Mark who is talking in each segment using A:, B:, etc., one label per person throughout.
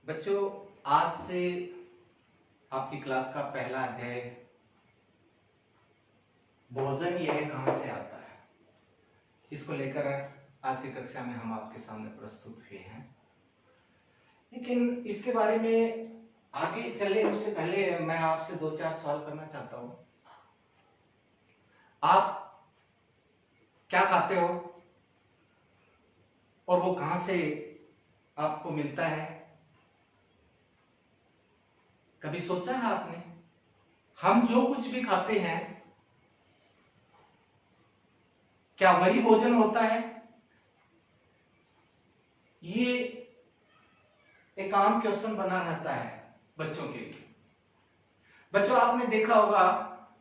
A: बच्चों, आज से आपकी क्लास का पहला अध्याय भोजन यह कहां से आता है, इसको लेकर आज की कक्षा में हम आपके सामने प्रस्तुत हुए हैं। लेकिन इसके बारे में आगे चले उससे पहले मैं आपसे 2-4 सवाल करना चाहता हूं। आप क्या खाते हो और वो कहां से आपको मिलता है? कभी सोचा है आपने? हम जो कुछ भी खाते हैं क्या वही भोजन होता है? ये एक आम क्वेश्चन बना रहता है बच्चों के लिए। बच्चों, आपने देखा होगा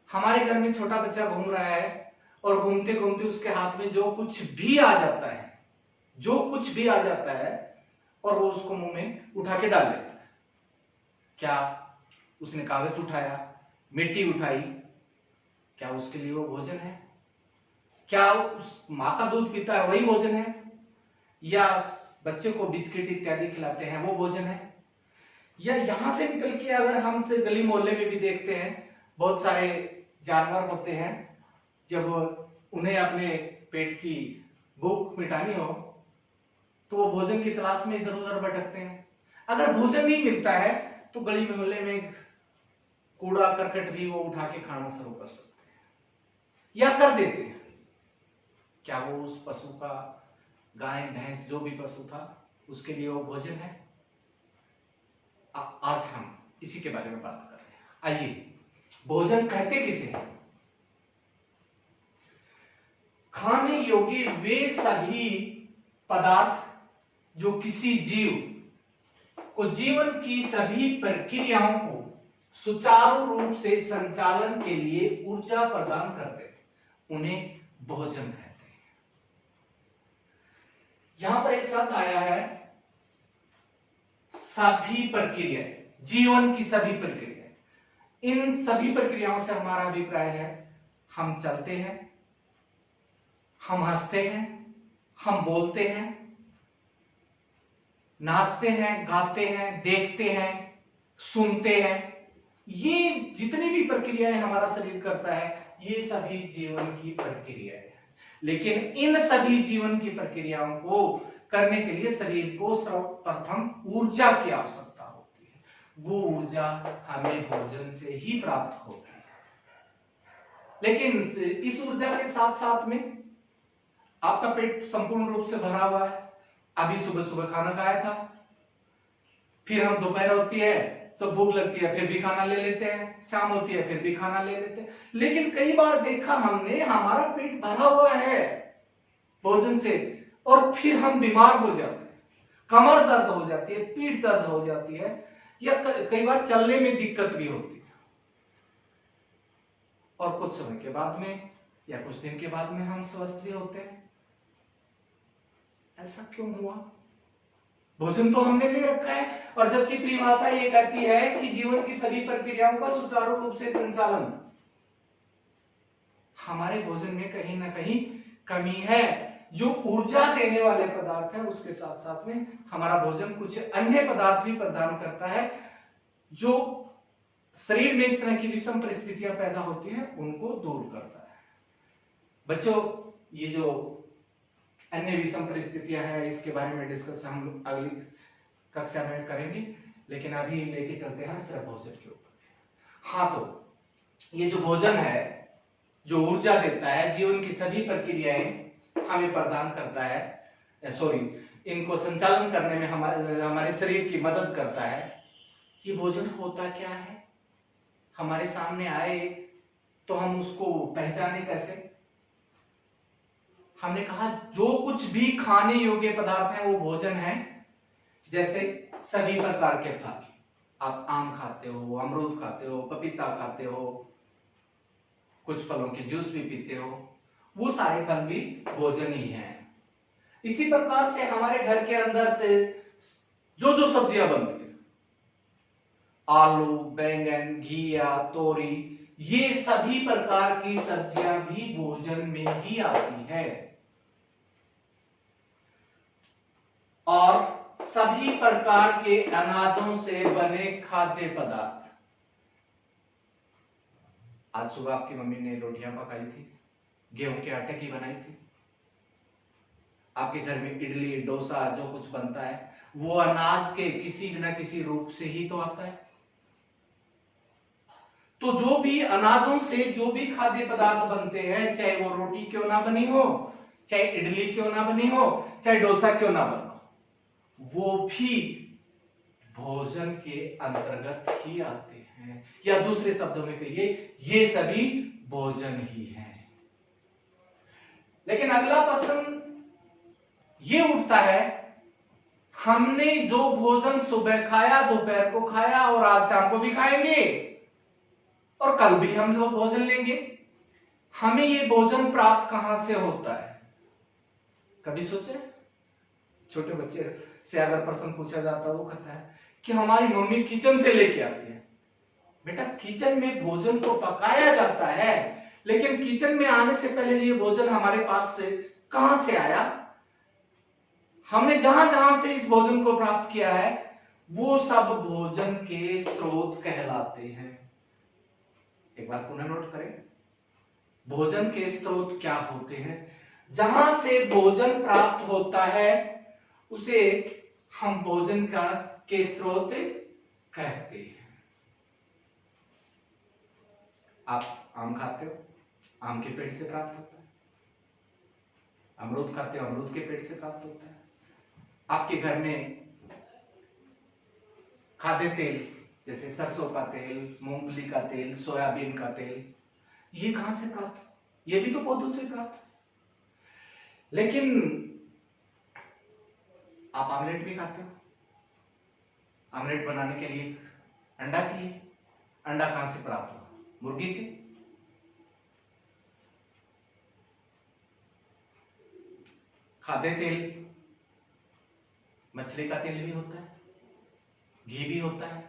A: हमारे घर में छोटा बच्चा घूम रहा है और घूमते घूमते उसके हाथ में जो कुछ भी आ जाता है और वो उसको मुंह में उठा के डाल देता है। क्या उसने कागज उठाया, मिट्टी उठाई, क्या उसके लिए वो भोजन है? क्या उस माँ का दूध पीता है वही भोजन है? या बच्चे को बिस्किट इत्यादि खिलाते हैं वो भोजन है? या यहां से निकल के अगर हम से गली मोहल्ले में भी देखते हैं, बहुत सारे जानवर होते हैं, जब उन्हें अपने पेट की भूख मिटानी हो तो वो भोजन की तलाश में इधर उधर भटकते हैं। अगर भोजन नहीं मिलता है तो गली मोहल्ले में कूड़ा करकट भी वो उठा के खाना शुरू कर सकते हैं या कर देते हैं। क्या वो उस पशु का, गाय भैंस जो भी पशु था, उसके लिए वो भोजन है? आज हम इसी के बारे में बात कर रहे हैं। आइए, भोजन कहते किसे हैं? खाने योग्य वे सभी पदार्थ जो किसी जीव को जीवन की सभी प्रक्रियाओं को सुचारू रूप से संचालन के लिए ऊर्जा प्रदान करते हैं, उन्हें भोजन कहते हैं। यहां पर एक शब्द आया है, सभी प्रक्रियाएं, जीवन की सभी प्रक्रियाएं। इन सभी प्रक्रियाओं से हमारा अभिप्राय है, हम चलते हैं, हम हंसते हैं, हम बोलते हैं, नाचते हैं, गाते हैं, देखते हैं, सुनते हैं। ये जितनी भी प्रक्रियाएं हमारा शरीर करता है, ये सभी जीवन की प्रक्रियाएं हैं। लेकिन इन सभी जीवन की प्रक्रियाओं को करने के लिए शरीर को सर्वप्रथम ऊर्जा की आवश्यकता होती है। वो ऊर्जा हमें भोजन से ही प्राप्त होती है। लेकिन इस ऊर्जा के साथ साथ में आपका पेट संपूर्ण रूप से भरा हुआ है, अभी सुबह सुबह खाना खाया था, फिर हम दोपहर होती है तो भूख लगती है, फिर भी खाना ले लेते हैं, शाम होती है फिर भी खाना ले लेते हैं। लेकिन कई बार देखा हमने, हमारा पेट भरा हुआ है भोजन से और फिर हम बीमार हो जाते हैं, कमर दर्द हो जाती है, पीठ दर्द हो जाती है, या कई बार चलने में दिक्कत भी होती है। और कुछ समय के बाद में या कुछ दिन के बाद में हम स्वस्थ भी होते हैं। ऐसा क्यों हुआ? भोजन तो हमने ले रखा है, और जबकि परिभाषा ये कहती है कि जीवन की सभी प्रक्रियाओं का सुचारू रूप से संचालन। हमारे भोजन में कहीं ना कहीं कमी है। जो ऊर्जा देने वाले पदार्थ है उसके साथ साथ में हमारा भोजन कुछ अन्य पदार्थ भी प्रदान करता है, जो शरीर में इस तरह की विषम परिस्थितियां पैदा होती है उनको दूर करता है। बच्चों, ये जो अन्य विषम परिस्थितियां हैं इसके बारे में डिस्कस हम अगली कक्षा में करेंगे, लेकिन अभी लेके चलते हैं सिर्फ भोजन के ऊपर। हाँ, तो ये जो भोजन है, जो ऊर्जा देता है, जीवन की सभी प्रक्रियाएं हमें प्रदान करता है, इनको संचालन करने में हमारे शरीर की मदद करता है। ये भोजन होता क्या है? हमारे सामने आए तो हम उसको पहचाने कैसे? हमने कहा जो कुछ भी खाने योग्य पदार्थ है वो भोजन है। जैसे सभी प्रकार के फल, आप आम खाते हो, अमरूद खाते हो, पपीता खाते हो, कुछ फलों के जूस भी पीते हो, वो सारे फल भी भोजन ही हैं। इसी प्रकार से हमारे घर के अंदर से जो जो सब्जियां बनती है, आलू, बैंगन, घिया, तोरी, ये सभी प्रकार की सब्जियां भी भोजन में ही आती है। और सभी प्रकार के अनाजों से बने खाद्य पदार्थ। आज सुबह आपकी मम्मी ने रोटियां पकाई थी, गेहूं के आटे की बनाई थी। आपके घर में इडली डोसा जो कुछ बनता है वो अनाज के किसी न किसी रूप से ही तो आता है। तो जो भी अनाजों से जो भी खाद्य पदार्थ बनते हैं, चाहे वो रोटी क्यों ना बनी हो, चाहे इडली क्यों ना बनी हो, चाहे डोसा क्यों ना बना हो, वो भी भोजन के अंतर्गत ही आते हैं, या दूसरे शब्दों में कहिए ये सभी भोजन ही हैं। लेकिन अगला प्रश्न ये उठता है, हमने जो भोजन सुबह खाया, दोपहर को खाया और आज शाम को भी खाएंगे और कल भी हम लोग भोजन लेंगे, हमें ये भोजन प्राप्त कहां से होता है? कभी सोचे? छोटे बच्चे से अगर प्रश्न पूछा जाता है, वो कहता है कि हमारी मम्मी किचन से लेके आती है। बेटा, किचन में भोजन तो पकाया जाता है, लेकिन किचन में आने से पहले ये भोजन हमारे पास से कहां से आया? हमने जहां जहां से इस भोजन को प्राप्त किया है वो सब भोजन के स्रोत कहलाते हैं। एक बार पुनः नोट करें, भोजन के स्रोत क्या होते हैं? जहां से भोजन प्राप्त होता है उसे हम भोजन का के स्रोत कहते हैं। आप आम खाते हो, आम के पेड़ से प्राप्त होता है। अमरूद खाते हो, अमरूद के पेड़ से प्राप्त होता है। आपके घर में खाद्य तेल जैसे सरसों का तेल, मूंगफली का तेल, सोयाबीन का तेल, ये कहां से प्राप्त? ये भी तो पौधों से प्राप्त। लेकिन आप आमलेट भी खाते हो, आमलेट बनाने के लिए अंडा चाहिए। अंडा कहां से प्राप्त हुआ? मुर्गी से। खाद्य तेल मछली का तेल भी होता है, घी भी होता है,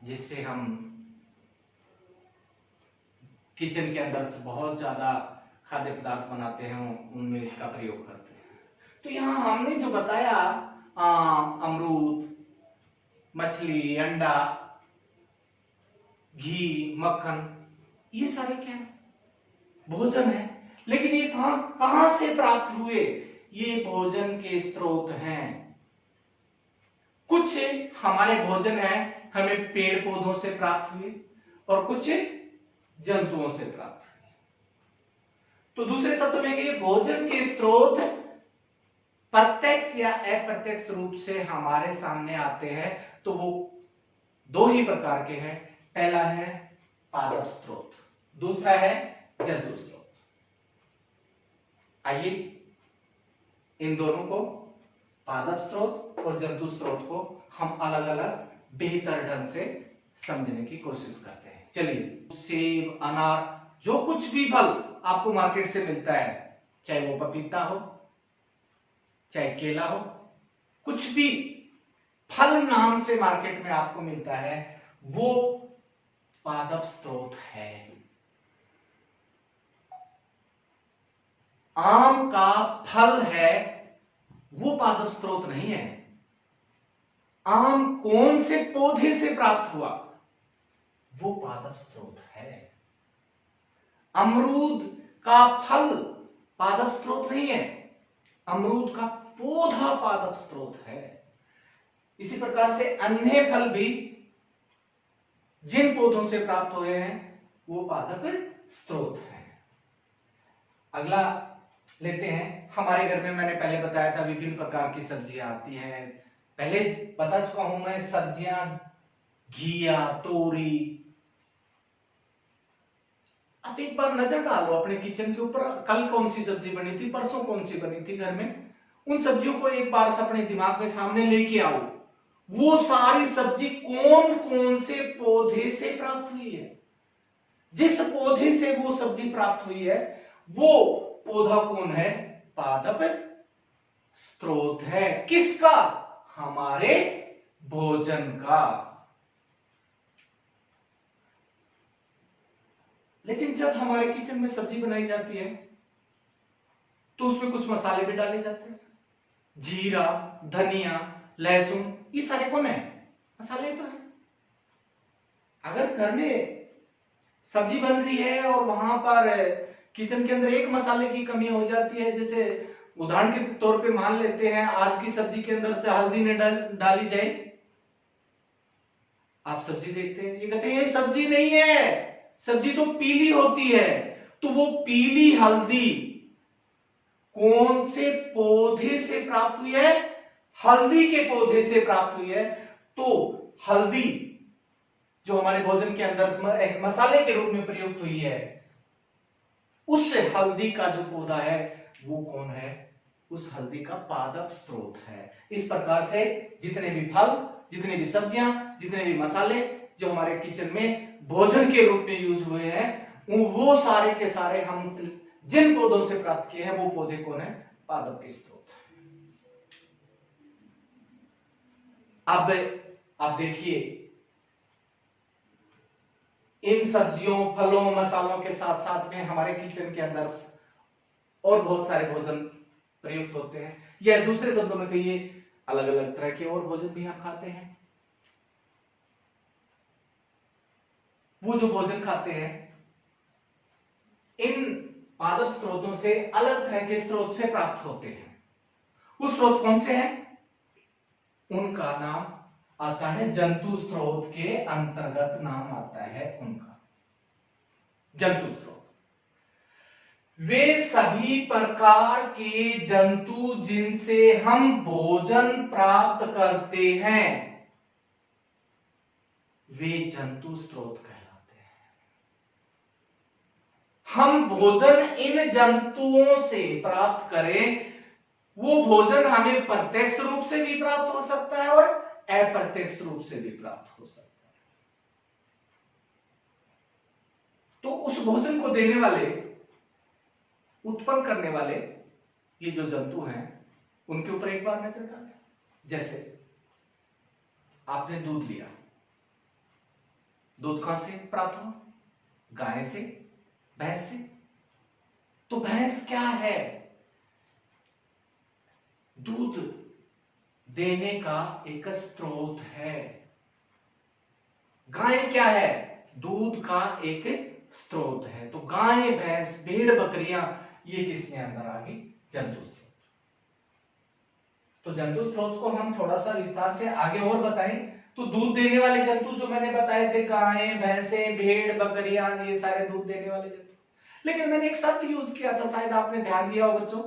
A: जिससे हम किचन के अंदर से बहुत ज्यादा खाद्य पदार्थ बनाते हैं, उनमें इसका प्रयोग करते हैं। तो यहाँ हमने जो बताया, आम, अमरूद, मछली, अंडा, घी, मक्खन, ये सारे क्या है? भोजन है। लेकिन ये कहां से प्राप्त हुए? ये भोजन के स्रोत हैं। कुछ हमारे भोजन है हमें पेड़ पौधों से प्राप्त हुए और कुछ जंतुओं से प्राप्त हुए। तो दूसरे शब्दों में ये भोजन के स्रोत प्रत्यक्ष या अप्रत्यक्ष रूप से हमारे सामने आते हैं। तो वो दो ही प्रकार के हैं। पहला है पादप स्रोत, दूसरा है जंतु स्रोत। आइए इन दोनों को, पादप स्रोत और जंतु स्रोत को, हम अलग अलग बेहतर ढंग से समझने की कोशिश करते हैं। चलिए, सेब, अनार, जो कुछ भी फल आपको मार्केट से मिलता है, चाहे वो पपीता हो, चाहे केला हो, कुछ भी फल नाम से मार्केट में आपको मिलता है, वो पादप स्रोत है। आम का फल है, वो पादप स्रोत नहीं है। आम कौन से पौधे से प्राप्त हुआ, वो पादप स्रोत है। अमरूद का फल पादप स्रोत नहीं है, अमरूद का पौधा पादप स्रोत है। इसी प्रकार से अन्य फल भी जिन पौधों से प्राप्त हुए हैं वो पादप स्रोत है। अगला लेते हैं। हमारे घर में मैंने पहले बताया था विभिन्न प्रकार की सब्जियां आती हैं। पहले बता चुका हूं मैं, सब्जियां घिया, तोरी। आप एक बार नजर डालो अपने किचन के ऊपर, कल कौन सी सब्जी बनी थी, परसों कौन सी बनी थी घर में। उन सब्जियों को एक बार से अपने दिमाग में सामने लेके आओ। वो सारी सब्जी कौन कौन से पौधे से प्राप्त हुई है? जिस पौधे से वो सब्जी प्राप्त हुई है वो पौधा कौन है? पादप स्रोत है। किसका? हमारे भोजन का। लेकिन जब हमारे किचन में सब्जी बनाई जाती है तो उसमें कुछ मसाले भी डाले जाते हैं, जीरा, धनिया, लहसुन, ये सारे कौन है? मसाले तो है। अगर घर में सब्जी बन रही है और वहां पर किचन के अंदर एक मसाले की कमी हो जाती है, जैसे उदाहरण के तौर पे मान लेते हैं आज की सब्जी के अंदर से हल्दी न डाली जाए, आप सब्जी देखते हैं, ये कहते हैं ये सब्जी नहीं है, सब्जी तो पीली होती है। तो वो पीली हल्दी कौन से पौधे से प्राप्त हुई है? हल्दी के पौधे से प्राप्त हुई है। तो हल्दी जो हमारे भोजन के अंदर एक मसाले के रूप में प्रयुक्त हुई है, उस हल्दी का जो पौधा है वो कौन है? उस हल्दी का पादप स्रोत है। इस प्रकार से जितने भी फल, जितने भी सब्जियां, जितने भी मसाले जो हमारे किचन में भोजन के रूप में यूज हुए हैं, वो सारे के सारे हम जिन पौधों से प्राप्त किए हैं वो पौधे कौन है? पादप के स्रोत। अब आप देखिए, इन सब्जियों, फलों, मसालों के साथ साथ में हमारे किचन के अंदर और बहुत सारे भोजन प्रयुक्त होते हैं, या दूसरे शब्दों में कहिए अलग अलग तरह के और भोजन भी हम खाते हैं। वो जो भोजन खाते हैं इन पादप स्रोतों से, अलग तरह के स्रोत से प्राप्त होते हैं। वो स्रोत कौन से हैं? उनका नाम आता है जंतु स्रोत, के अंतर्गत नाम आता है उनका जंतु स्रोत। वे सभी प्रकार के जंतु जिनसे हम भोजन प्राप्त करते हैं, वे जंतु स्रोत कहलाते हैं। हम भोजन इन जंतुओं से प्राप्त करें, वो भोजन हमें प्रत्यक्ष रूप से भी प्राप्त हो सकता है और अप्रत्यक्ष रूप से भी प्राप्त हो सकता है। तो उस भोजन को देने वाले, उत्पन्न करने वाले ये जो जंतु हैं, उनके ऊपर एक बार नजर डालें। जैसे आपने दूध लिया, दूध कहां से प्राप्त हो? गाय से, भैंस से। तो भैंस क्या है? दूध देने का एक स्रोत है। गाय क्या है? दूध का एक स्रोत है। तो गाय, भैंस, भेड़, बकरियां, ये किसके अंदर आ गई? जंतु स्रोत। तो जंतु स्रोत को हम थोड़ा सा विस्तार से आगे और बताएं तो दूध देने वाले जंतु जो मैंने बताए थे, गाय, भैंसे, भेड़, बकरियां, ये सारे दूध देने वाले जंतु। लेकिन मैंने एक शब्द यूज किया था, शायद आपने ध्यान दिया हो बच्चों,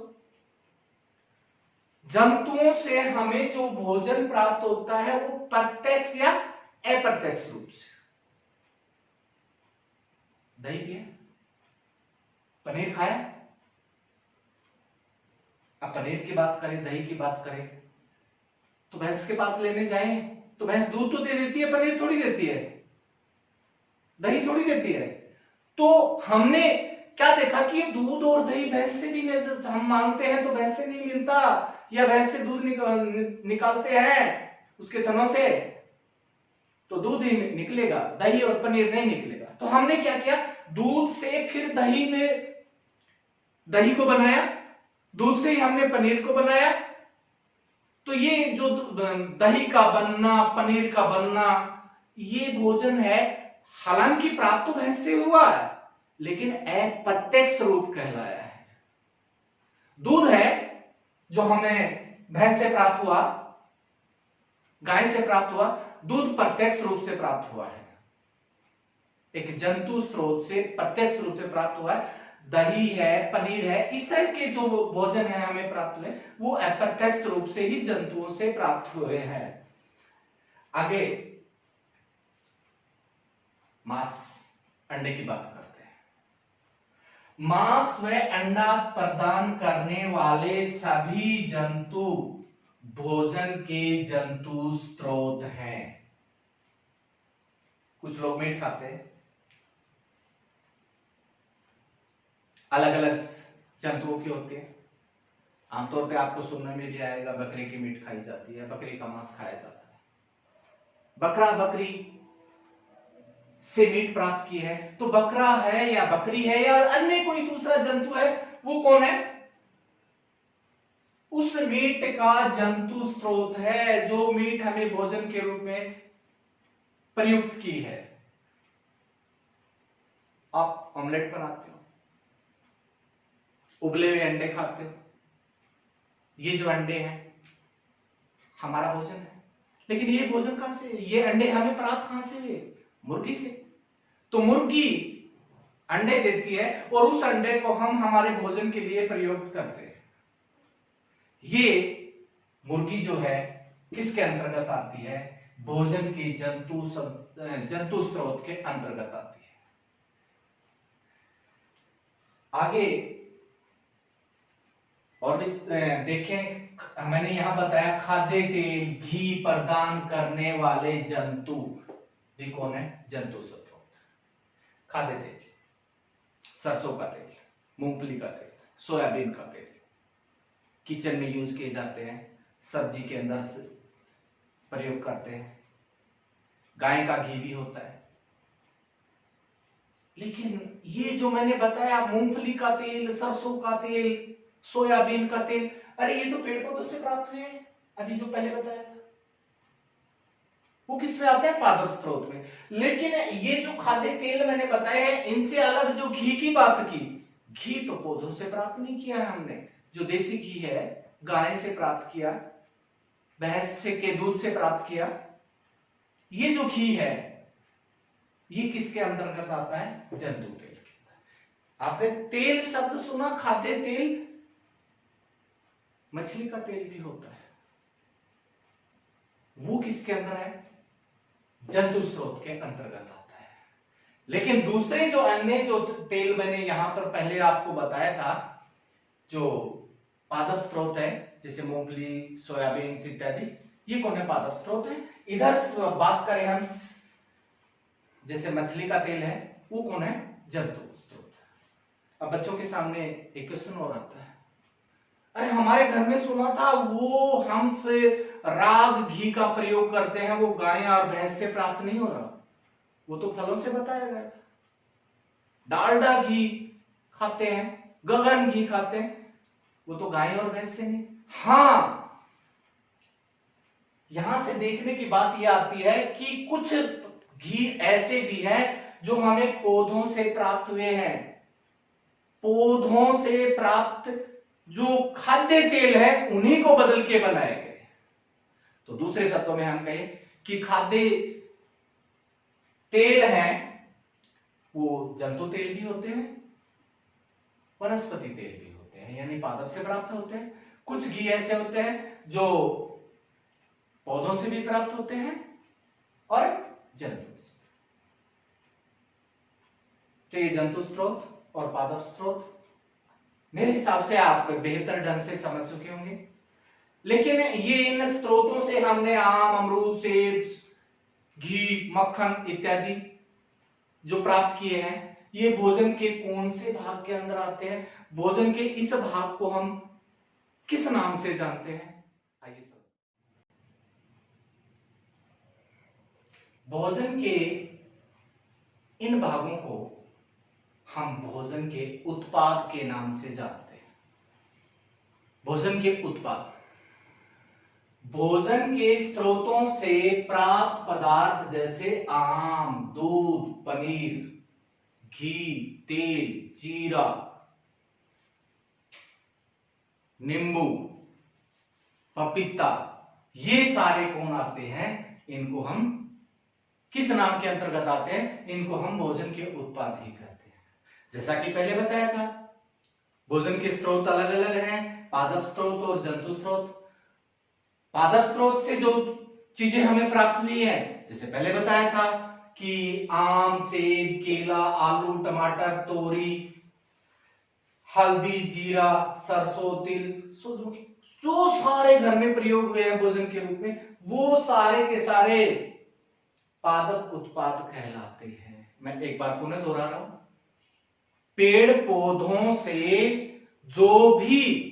A: जंतुओं से हमें जो भोजन प्राप्त होता है वो प्रत्यक्ष या अप्रत्यक्ष रूप से। दही पिया, पनीर खाया। अब पनीर की बात करें, दही की बात करें, तो भैंस के पास लेने जाएं तो भैंस दूध तो दे देती है, पनीर थोड़ी देती है, दही थोड़ी देती है। तो हमने क्या देखा कि दूध और दही भैंस से भी हम मांगते हैं तो भैंस से नहीं मिलता, या भैंस से दूध निकालते हैं उसके थनों से तो दूध ही निकलेगा, दही और पनीर नहीं निकलेगा। तो हमने क्या किया, दूध से फिर दही में, दही को बनाया, दूध से ही हमने पनीर को बनाया। तो ये जो दही का बनना, पनीर का बनना, ये भोजन है, हालांकि प्राप्त तो भैंस से हुआ है लेकिन अप्रत्यक्ष रूप कहलाया है। दूध है जो हमें भैंस से प्राप्त हुआ, गाय से प्राप्त हुआ, दूध प्रत्यक्ष रूप से प्राप्त हुआ है, एक जंतु स्रोत से प्रत्यक्ष रूप से प्राप्त हुआ है। दही है, पनीर है, इस तरह के जो भोजन है हमें प्राप्त हुए, वो अप्रत्यक्ष रूप से ही जंतुओं से प्राप्त हुए हैं। आगे मांस, अंडे की बात करते हैं। मांस व अंडा प्रदान करने वाले सभी जंतु भोजन के जंतु स्रोत हैं। कुछ लोग मीट खाते हैं, अलग अलग जंतुओं की होती है। आमतौर पे आपको सुनने में भी आएगा बकरी की मीट खाई जाती है, बकरी का मांस खाया जाता है। बकरा, बकरी से मीट प्राप्त की है, तो बकरा है या बकरी है या अन्य कोई दूसरा जंतु है, वो कौन है? उस मीट का जंतु स्रोत है जो मीट हमें भोजन के रूप में प्रयुक्त की है। आप ऑमलेट बनाते हो, उबले हुए अंडे खाते हो, ये जो अंडे हैं हमारा भोजन है। लेकिन ये भोजन कहां से, ये अंडे हमें प्राप्त कहां से हुए? मुर्गी से। तो मुर्गी अंडे देती है और उस अंडे को हम हमारे भोजन के लिए प्रयोग करते हैं। ये मुर्गी जो है किसके अंतर्गत आती है? भोजन के जंतु स्रोत के अंतर्गत आती है। आगे और भी देखें, मैंने यहां बताया खाद्य तेल, घी प्रदान करने वाले जंतु भी कौन है? जंतु स्रोत। खाद्य तेल, सरसों का तेल, मूंगफली का तेल, सोयाबीन का तेल किचन में यूज किए जाते हैं, सब्जी के अंदर से प्रयोग करते हैं। गाय का घी भी होता है। लेकिन ये जो मैंने बताया मूंगफली का तेल, सरसों का तेल, सोयाबीन का तेल, अरे ये तो पेड़ पौधों से प्राप्त हुए हैं। अभी जो पहले बताया था वो किसमें आते हैं? पादप स्रोत में। लेकिन ये जो खाद्य तेल मैंने बताया है, इनसे अलग जो घी की बात की, घी तो पौधों से प्राप्त नहीं किया है हमने। जो देसी घी है गाय से प्राप्त किया, भैंस से के दूध से प्राप्त किया। ये जो घी है ये किसके अंतर्गत आता है? जंतु तेल के। आपने तेल शब्द सुना, खाद्य तेल, मछली का तेल भी होता है, वो किसके अंदर है? जंतु स्रोत के अंतर्गत आता है। लेकिन दूसरे जो अन्य जो तेल मैंने यहां पर पहले आपको बताया था, जो पादप स्रोत है, जैसे मूंगफली, सोयाबीन इत्यादि, ये कौन है? पादप स्रोत है। इधर बात करें हम, जैसे मछली का तेल है, वो कौन है? जंतु स्रोत। अब बच्चों के सामने एक क्वेश्चन और आता है, अरे हमारे घर में सुना था वो हमसे राग घी का प्रयोग करते हैं, वो गाय और भैंस से प्राप्त नहीं हो रहा, वो तो फलों से बताया गया था। डालडा घी खाते हैं, गगन घी खाते हैं, वो तो गाय और भैंस से नहीं। हाँ, यहां से देखने की बात यह आती है कि कुछ घी ऐसे भी हैं जो हमें पौधों से प्राप्त हुए हैं। पौधों से प्राप्त जो खाद्य तेल है उन्हीं को बदल के बनाए गए। तो दूसरे शब्दों में हम कहें कि खाद्य तेल है वो जंतु तेल भी होते हैं, वनस्पति तेल भी होते हैं, यानी पादप से प्राप्त होते हैं। कुछ घी ऐसे होते हैं जो पौधों से भी प्राप्त होते हैं और जंतु से। तो ये जंतु स्रोत और पादप स्रोत मेरे हिसाब से आप बेहतर ढंग से समझ चुके होंगे। लेकिन ये इन स्रोतों से हमने आम, अमरूद, सेब, घी, मक्खन इत्यादि जो प्राप्त किए हैं, ये भोजन के कौन से भाग के अंदर आते हैं? भोजन के इस भाग को हम किस नाम से जानते हैं? आइए समझ। भोजन के इन भागों को हम भोजन के उत्पाद के नाम से जानते हैं। भोजन के उत्पाद, भोजन के स्रोतों से प्राप्त पदार्थ जैसे आम, दूध, पनीर, घी, तेल, जीरा, नींबू, पपीता, ये सारे कौन आते हैं? इनको हम किस नाम के अंतर्गत आते हैं? इनको हम भोजन के उत्पाद ही कहते हैं। जैसा कि पहले बताया था, भोजन के स्रोत अलग अलग हैं, पादप स्रोत और जंतु स्रोत। पादप स्रोत से जो चीजें हमें प्राप्त हुई है, जैसे पहले बताया था कि आम, सेब, केला, आलू, टमाटर, तोरी, हल्दी, जीरा, सरसों, तिल, सूरजमुखी, जो सारे घर में प्रयोग हुए हैं भोजन के रूप में, वो सारे के सारे पादप उत्पाद कहलाते हैं। मैं एक बार पुनः दोहरा रहा हूं, पेड़ पौधों से जो भी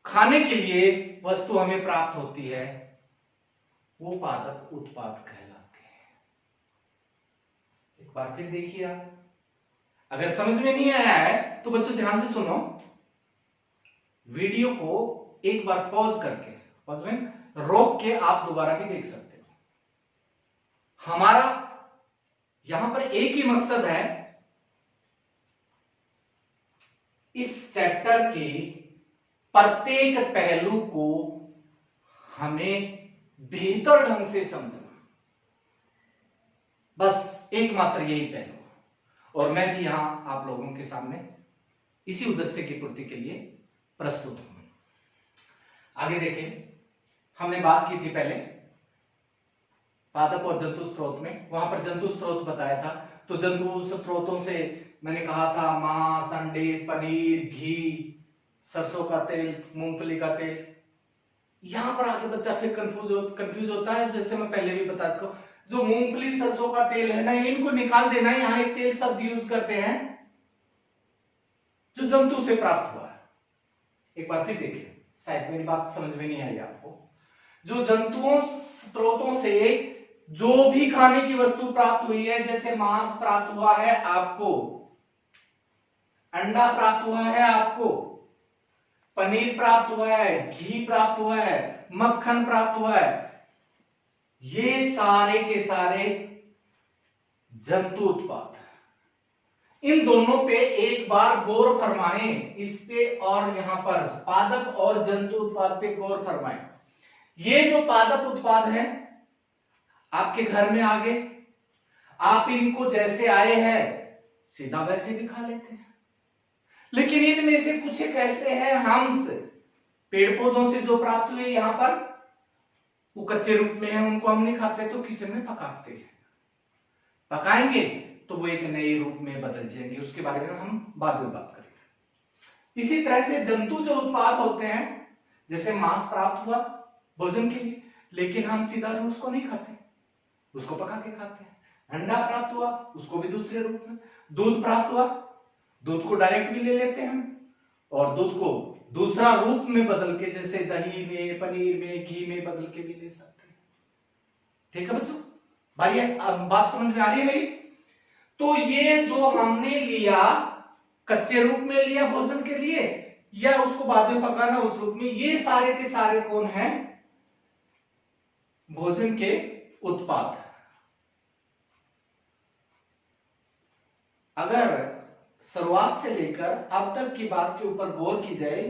A: खाने के लिए वस्तु हमें प्राप्त होती है वो पादप उत्पाद कहलाते हैं। एक बार फिर देखिए आप, अगर समझ में नहीं आया है तो बच्चों ध्यान से सुनो। वीडियो को एक बार पॉज करके, पॉज में रोक के आप दोबारा भी देख सकते हो। हमारा यहां पर एक ही मकसद है, इस चैप्टर के प्रत्येक पहलू को हमें बेहतर ढंग से समझना, बस एकमात्र यही पहलू। और मैं भी यहां आप लोगों के सामने इसी उद्देश्य की पूर्ति के लिए प्रस्तुत हूं। आगे देखें, हमने बात की थी पहले पादप और जंतु स्रोत में, वहां पर जंतु स्रोत बताया था। तो जंतु स्रोतों से मैंने कहा था मांस, अंडे, पनीर, घी, सरसों का तेल, मूंगफली का तेल। यहां पर आके बच्चा फिर कंफ्यूज होता है, जैसे मैं पहले भी बता इसको, जो मूंगफली सरसों का तेल है ना, इनको निकाल देना। यहाँ एक तेल शब्द यूज करते हैं जो जंतु से प्राप्त हुआ है। एक बार फिर देखिए, शायद मेरी बात समझ में नहीं आई आपको। जो जंतुओं स्रोतों से जो भी खाने की वस्तु प्राप्त हुई है, जैसे मांस प्राप्त हुआ है आपको, अंडा प्राप्त हुआ है आपको, पनीर प्राप्त हुआ है, घी प्राप्त हुआ है, मक्खन प्राप्त हुआ है, ये सारे के सारे जंतु उत्पाद। इन दोनों पे एक बार गौर फरमाएं, इस पे और यहां पर पादप और जंतु उत्पाद पे गौर फरमाएं। ये जो पादप उत्पाद हैं आपके घर में आ गए, आप इनको जैसे आए हैं सीधा वैसे भी खा लेते हैं। लेकिन इनमें से कुछ एक ऐसे हैं, हंस पेड़ पौधों से जो प्राप्त हुए, यहां पर वो कच्चे रूप में है, उनको हम नहीं खाते, तो किचन में पकाते हैं। पकाएंगे तो वो एक नए रूप में बदल जाएंगे, उसके बारे में हम बाद में बात करेंगे। इसी तरह से जंतु जो उत्पाद होते हैं, जैसे मांस प्राप्त हुआ भोजन के लिए, लेकिन हम सीधा उसको नहीं खाते, उसको पका के खाते हैं। अंडा प्राप्त हुआ, उसको भी दूसरे रूप में। दूध प्राप्त हुआ, दूध को डायरेक्ट भी ले लेते हैं हम, और दूध को दूसरा रूप में बदल के, जैसे दही में, पनीर में, घी में बदल के भी ले सकते हैं। ठीक है बच्चों, भाई बात समझ में आ रही है मेरी? तो ये जो हमने लिया, कच्चे रूप में लिया भोजन के लिए, या उसको बाद में पकाना उस रूप में, ये सारे के सारे कौन है? भोजन के उत्पाद। अगर शुरुआत से लेकर अब तक की बात के ऊपर गौर की जाए,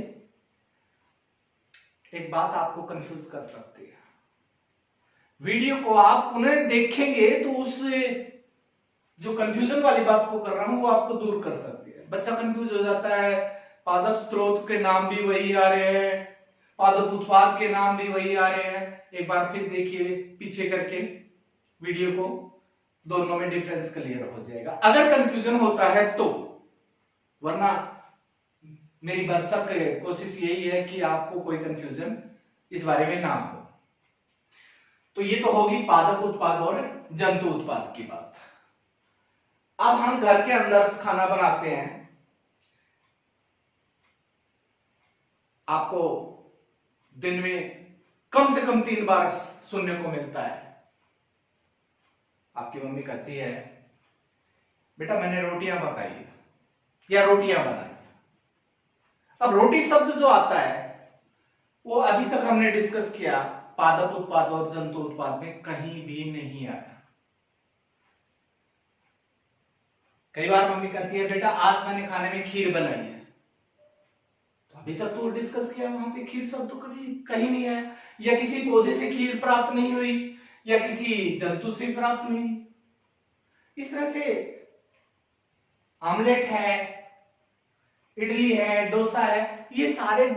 A: एक बात आपको कंफ्यूज कर सकती है। वीडियो को आप पुनः देखेंगे तो उस जो कंफ्यूजन वाली बात को कर रहा हूं वो आपको दूर कर सकती है। बच्चा कंफ्यूज हो जाता है, पादप स्रोत के नाम भी वही आ रहे हैं, पादप उत्पाद के नाम भी वही आ रहे हैं। एक बार फिर देखिए पीछे करके वीडियो को, दोनों में डिफरेंस क्लियर हो जाएगा अगर कंफ्यूजन होता है तो। वरना मेरी भरसक कोशिश यही है कि आपको कोई कंफ्यूजन इस बारे में ना हो। तो ये तो होगी पादप उत्पाद और जंतु उत्पाद की बात। अब हम घर के अंदर खाना बनाते हैं, आपको दिन में कम से कम 3 बार सुनने को मिलता है। आपकी मम्मी कहती है बेटा मैंने रोटियां पकाई या रोटियां बनाई। अब रोटी शब्द जो आता है वो अभी तक हमने डिस्कस किया पादप उत्पाद और जंतु उत्पाद में कहीं भी नहीं आया। कई बार मम्मी कहती है बेटा आज मैंने खाने में खीर बनाई है, तो अभी तक तो डिस्कस किया, वहां पे खीर शब्द तो कभी कहीं नहीं आया। या किसी पौधे से खीर प्राप्त नहीं हुई, या किसी जंतु से प्राप्त नहीं हुई। इस तरह से आमलेट है, इडली है, डोसा है, ये सारे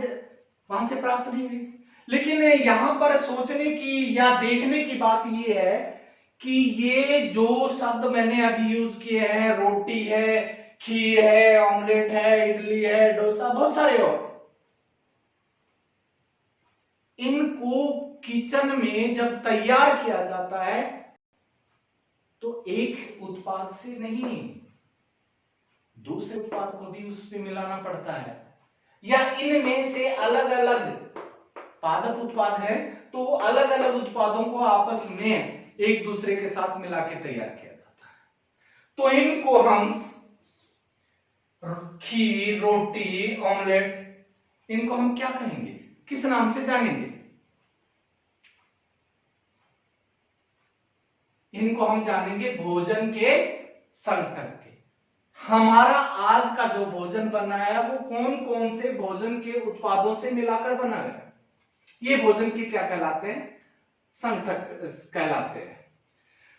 A: वहां से प्राप्त नहीं हुई। लेकिन यहां पर सोचने की या देखने की बात ये है कि ये जो शब्द मैंने अभी यूज किए हैं, रोटी है, खीर है, ऑमलेट है, इडली है, डोसा, बहुत सारे और, इनको किचन में जब तैयार किया जाता है तो एक उत्पाद से नहीं दूसरे उत्पाद को भी उस पे मिलाना पड़ता है, या इनमें से अलग अलग पादप उत्पाद है तो अलग अलग उत्पादों को आपस में एक दूसरे के साथ मिला के तैयार किया जाता है। तो इनको हम खीर, रोटी, ऑमलेट इनको हम क्या कहेंगे, किस नाम से जानेंगे? इनको हम जानेंगे भोजन के संकट के। हमारा आज का जो भोजन बना है वो कौन कौन से भोजन के उत्पादों से मिलाकर बना है, ये भोजन के क्या कहलाते हैं, संकट कहलाते हैं।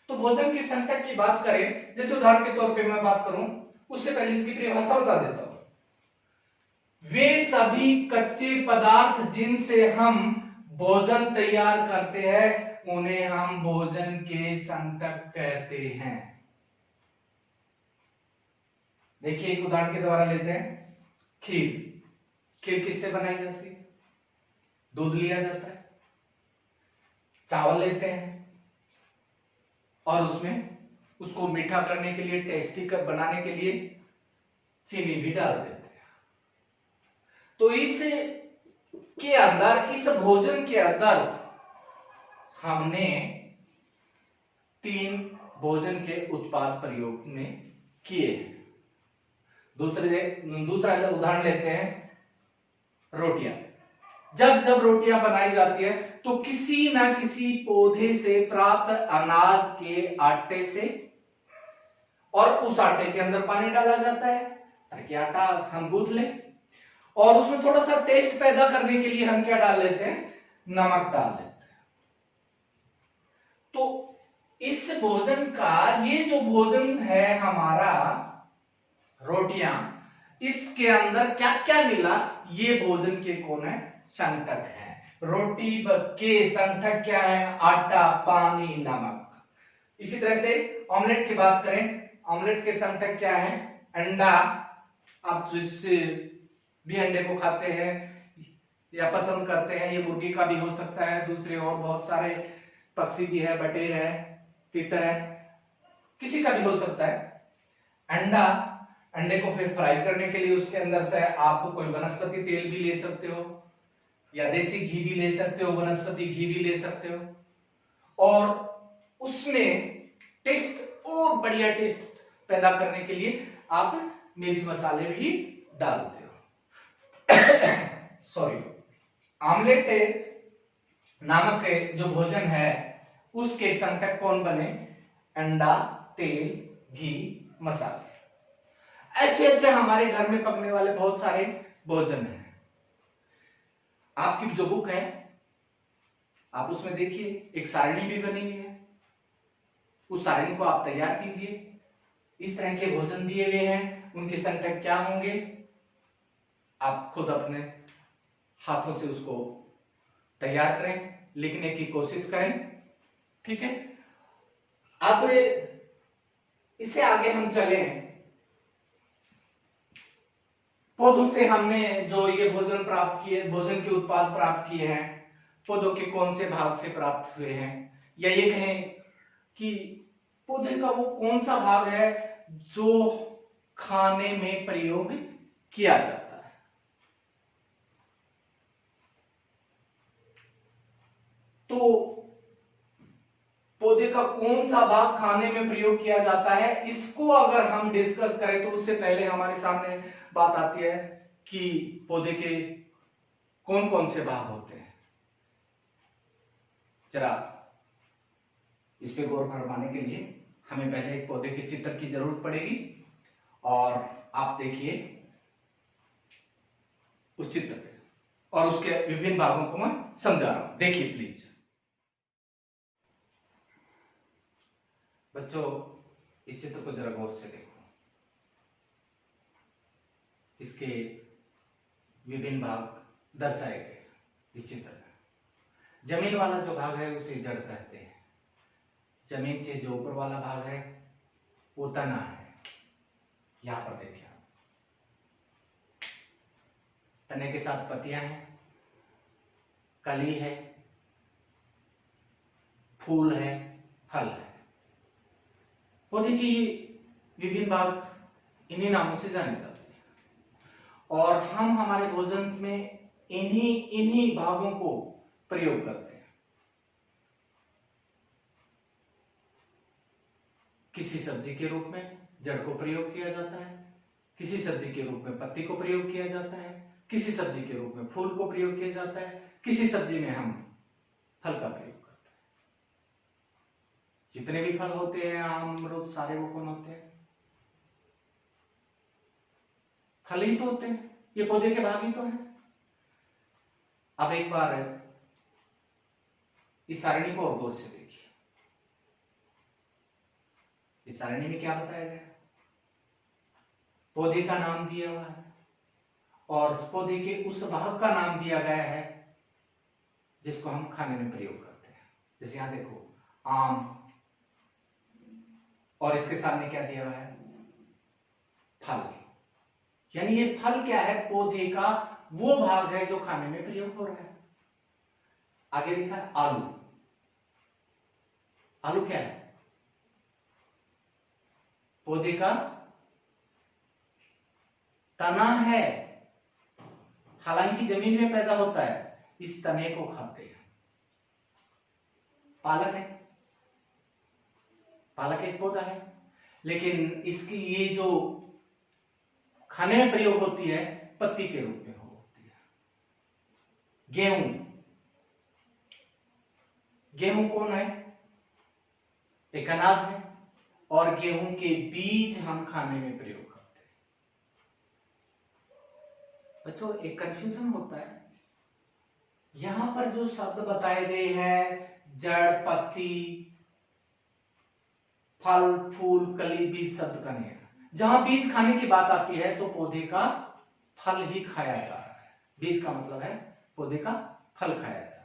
A: तो भोजन के संकट की बात करें, जैसे उदाहरण के तौर पे मैं बात करूं, उससे पहले इसकी परिभाषा बता देता हूं। वे सभी कच्चे पदार्थ जिनसे हम भोजन तैयार करते हैं उन्हें हम भोजन के संकट कहते हैं। देखिए एक उदाहरण के द्वारा लेते हैं, खीर। खीर किससे बनाई जाती है? दूध लिया जाता है, चावल लेते हैं और उसमें उसको मीठा करने के लिए, टेस्टी बनाने के लिए चीनी भी डाल देते हैं। तो इस के अंदर, इस भोजन के अंदर हमने 3 भोजन के उत्पाद प्रयोग में किए हैं। दूसरा उदाहरण लेते हैं, रोटियां। जब जब रोटियां बनाई जाती है तो किसी ना किसी पौधे से प्राप्त अनाज के आटे से, और उस आटे के अंदर पानी डाला जाता है ताकि आटा हम गूंथ लें, और उसमें थोड़ा सा टेस्ट पैदा करने के लिए हम क्या डाल लेते हैं, नमक डाल लेते हैं। तो इस भोजन का, ये जो भोजन है हमारा रोटियां, इसके अंदर क्या क्या मिला, ये भोजन के कौन है, संकट है। रोटी के संकट क्या है, आटा, पानी, नमक। इसी तरह से ऑमलेट की बात करें, ऑमलेट के संकट क्या है, अंडा। आप जिससे भी अंडे को खाते हैं या पसंद करते हैं, ये मुर्गी का भी हो सकता है, दूसरे और बहुत सारे पक्षी भी है, बटेर है, तीतर है, किसी का भी हो सकता है। अंडा, अंडे को फिर फ्राई करने के लिए उसके अंदर से आप कोई वनस्पति तेल भी ले सकते हो, या देसी घी भी ले सकते हो, वनस्पति घी भी ले सकते हो, और उसमें टेस्ट और बढ़िया टेस्ट पैदा करने के लिए आप मिर्च मसाले भी डालते हो। सॉरी, आमलेट नामक जो भोजन है उसके संकट कौन बने, अंडा, तेल, घी, मसाले। ऐसे ऐसे हमारे घर में पकने वाले बहुत सारे भोजन हैं। आपकी जो बुक है आप उसमें देखिए एक सारणी भी बनी हुई है, उस सारणी को आप तैयार कीजिए। इस तरह के भोजन दिए हुए हैं, उनके संकट क्या होंगे, आप खुद अपने हाथों से उसको तैयार करें, लिखने की कोशिश करें, ठीक है। अब इससे आगे हम चलें, पौधों से हमने जो ये भोजन प्राप्त किए, भोजन के उत्पाद प्राप्त किए हैं, पौधों के कौन से भाग से प्राप्त हुए हैं, या ये कहें कि पौधे का वो कौन सा भाग है जो खाने में प्रयोग किया जाता है। तो पौधे का कौन सा भाग खाने में प्रयोग किया जाता है, इसको अगर हम डिस्कस करें तो उससे पहले हमारे सामने बात आती है कि पौधे के कौन कौन से भाग होते हैं। जरा इस पे गौर फरमाने के लिए हमें पहले एक पौधे के चित्र की जरूरत पड़ेगी, और आप देखिए उस चित्र पे, और उसके विभिन्न भागों को मैं समझा रहा हूं। देखिए प्लीज बच्चों, इस चित्र को जरा गौर से देखो। इसके विभिन्न भाग दर्शाए गए इस चित्र में। जमीन वाला जो भाग है उसे जड़ कहते हैं, जमीन से जो ऊपर वाला भाग है वो तना है। यहां पर देखिए, तने के साथ पत्तियां हैं, कली है, फूल है, फल है। पौधे की विभिन्न भाग इन्हीं नामों से जाने जाते हैं, और हम हमारे भोजन में इन्हीं भागों को प्रयोग करते हैं। किसी सब्जी के रूप में जड़ को प्रयोग किया जाता है, किसी सब्जी के रूप में पत्ती को प्रयोग किया जाता है, किसी सब्जी के रूप में फूल को प्रयोग किया जाता है, किसी सब्जी में हम फल का प्रयोग करते हैं। जितने भी फल होते हैं, आम, अमरूद, सारे वो कौन होते हैं? फल ही तो होते हैं, ये पौधे के भाग ही तो हैं। अब एक बार इस सारणी को और गौर से देखिए। इस सारणी में क्या बताया गया? पौधे का नाम दिया हुआ है और उस पौधे के उस भाग का नाम दिया गया है जिसको हम खाने में प्रयोग करते हैं। जैसे यहां देखो, आम, और इसके सामने क्या दिया हुआ है? फल। यानी ये फल क्या है? पौधे का वो भाग है जो खाने में प्रयोग हो रहा है। आगे लिखा है आलू। आलू क्या है? पौधे का तना है, हालांकि जमीन में पैदा होता है, इस तने को खाते हैं। पालक है, पालक एक पौधा है, लेकिन इसकी ये जो खाने में प्रयोग होती है पत्ती के रूप में होती है। गेहूं, गेहूं कौन है? एक अनाज है और गेहूं के बीज हम खाने में प्रयोग करते हैं। बच्चों, एक कंफ्यूजन होता है, यहां पर जो शब्द बताए गए हैं, जड़, पत्ती, फल, फूल, कली, बीज शब्द का नहीं है। जहां बीज खाने की बात आती है तो पौधे का फल ही खाया जा रहा है। बीज का मतलब है पौधे का फल खाया जा रहा है।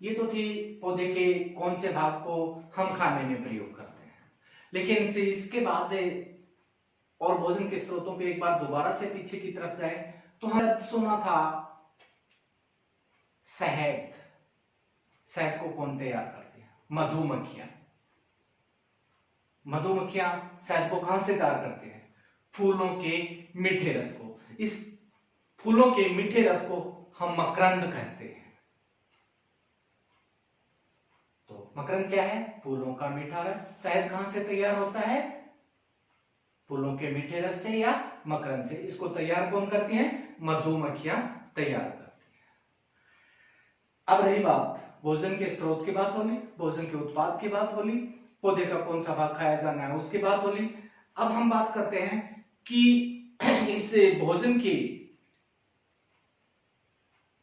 A: ये तो थी पौधे के कौन से भाग को हम खाने में प्रयोग करते हैं। लेकिन इसके बाद और भोजन के स्रोतों पे एक बार दोबारा से पीछे की तरफ जाए तो हमने सुना था शहद। शहद को कौन तैयार करते हैं? मधुमक्खियां। मधुमक्खियां शहद को कहां से तैयार करते हैं? फूलों के मीठे रस को। इस फूलों के मीठे रस को हम मकरंद कहते हैं। तो मकरंद क्या है? फूलों का मीठा रस। शहद कहां से तैयार होता है? फूलों के मीठे रस से या मकरंद से। इसको तैयार कौन करती हैं? मधुमक्खियां तैयार करती हैं। अब रही बात भोजन के स्रोत की बात होली, भोजन के उत्पाद की बात होली, पौधे का कौन सा भाग खाया जाना है उसकी बात होली। अब हम बात करते हैं कि इस भोजन की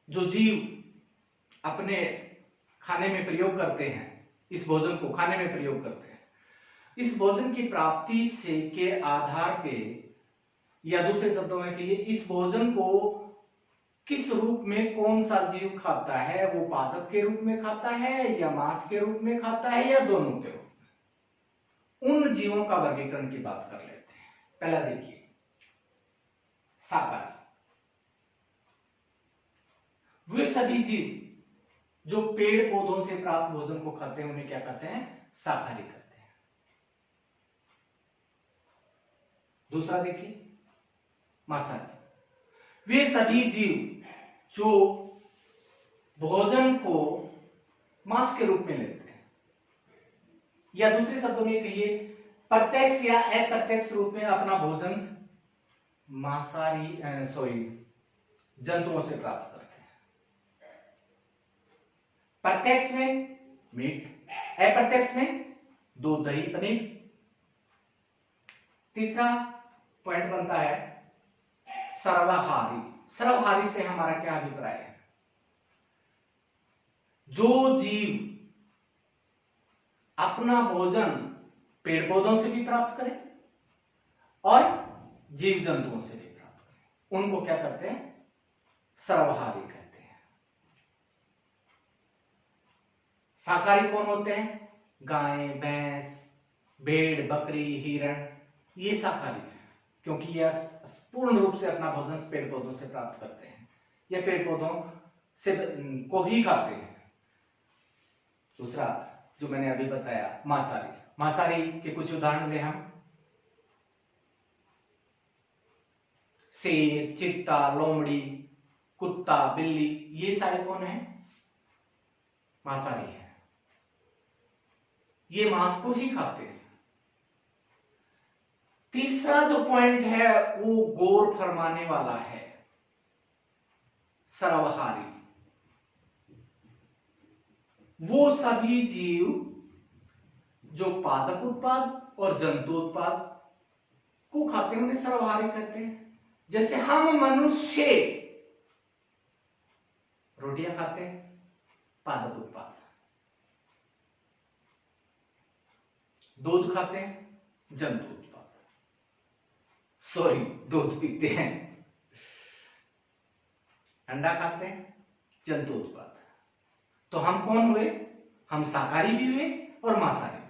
A: जो जीव अपने खाने में प्रयोग करते हैं, इस भोजन को खाने में प्रयोग करते हैं, इस भोजन की प्राप्ति से के आधार पे, या दूसरे शब्दों में कहिए, इस भोजन को किस रूप में कौन सा जीव खाता है? वो पादप के रूप में खाता है या मांस के रूप में खाता है या दोनों के रूप में? उन जीवों का वर्गीकरण की बात कर लेते हैं। पहला देखिए, शाकाहारी। वे सभी जीव जो पेड़ पौधों से प्राप्त भोजन को खाते हैं उन्हें क्या कहते हैं? शाकाहारी कहते हैं। दूसरा देखिए, मांसाहारी। वे सभी जीव जो भोजन को मांस के रूप में लेते हैं, या दूसरे शब्दों में कहिए प्रत्यक्ष या अप्रत्यक्ष रूप में अपना भोजन जंतुओं से प्राप्त करते हैं। प्रत्यक्ष में मीट, अप्रत्यक्ष में दूध, दही, पनीर। तीसरा पॉइंट बनता है सर्वाहारी। सर्वहारी से हमारा क्या अभिप्राय है? जो जीव अपना भोजन पेड़ पौधों से भी प्राप्त करें और जीव जंतुओं से भी प्राप्त करें, उनको क्या करते हैं? सर्वहारी कहते हैं। शाकाहारी कौन होते हैं? गाय, भैंस, भेड़, बकरी, हिरण, ये शाकाहारी है, क्योंकि यह पूर्ण रूप से अपना भोजन पेड़ पौधों से प्राप्त करते हैं, या पेड़ पौधों से को ही खाते हैं। दूसरा जो मैंने अभी बताया, मांसाहारी। मांसाहारी के कुछ उदाहरण दें हम। शेर, चीता, लोमड़ी, कुत्ता, बिल्ली, ये सारे कौन है? मांसाहारी है। ये मांस को ही खाते हैं। तीसरा जो पॉइंट है वो गौर फरमाने वाला है। सर्वहारी, वो सभी जीव जो पादप उत्पाद और जंतु उत्पाद को खाते हैं उन्हें सर्वहारी कहते हैं। जैसे हम मनुष्य रोटियां खाते हैं, पादप उत्पाद, दूध खाते हैं, जंतु उत्पाद, सॉरी दूध पीते हैं, अंडा खाते हैं, जंतु उत्पाद। तो हम कौन हुए? हम शाकाहारी भी हुए और मांसाहारी।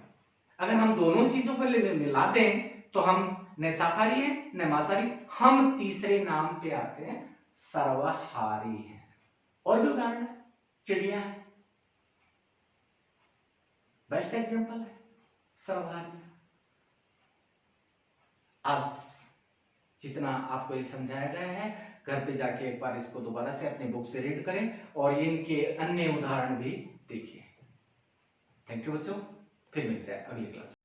A: अगर हम दोनों चीजों को मिला दें तो हम न शाकाहारी है न मांसाहारी, हम तीसरे नाम पे आते हैं सर्वहारी है। और भी उदाहरण है, चिड़िया है, बेस्ट एग्जांपल है सर्वहारी। आज जितना आपको ये समझाया गया है, घर पे जाके एक बार इसको दोबारा से अपने बुक से रीड करें और इनके अन्य उदाहरण भी देखिए। थैंक यू बच्चों, फिर मिलते हैं अगली क्लास में।